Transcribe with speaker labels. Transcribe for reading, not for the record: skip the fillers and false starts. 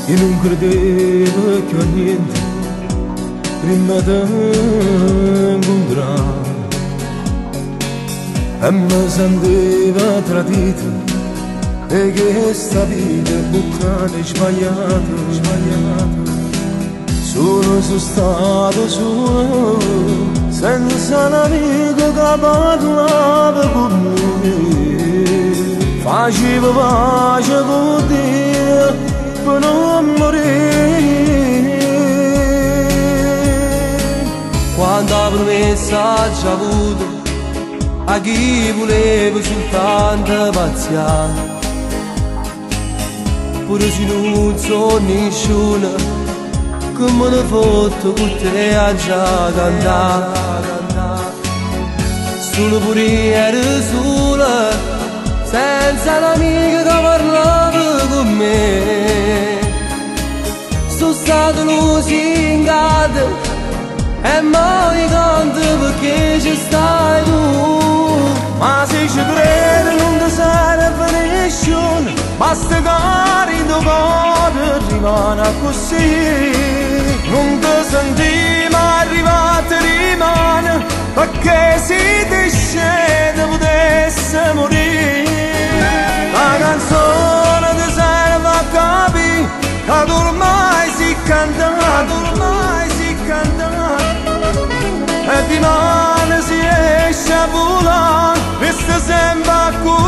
Speaker 1: e non credevo che a niente prima di incontrare e mi sentiva tradito e che sta vita è bucata e sbagliata. Sono stato solo senza l'amico che parlava con me, facevo pace con te per non morire. Quando la promessa già avuto a chi volevo soltanto pazziare, pure se non so nessuno che me ne foto con te a già cantare. Solo pure ero sola, senza l'amica che parlava con me. Sono stato lusingato e mai canto perché ci stai tu. Ma se ci credi non ti serve nessuno, basta che in tuo cuore rimane così. Non ti senti mai arrivato rimane, perché se ti scende potesse morire. La canzone ti serve a capire che ormai si canta, e di mano si esce a volare, resta sempre a cuore.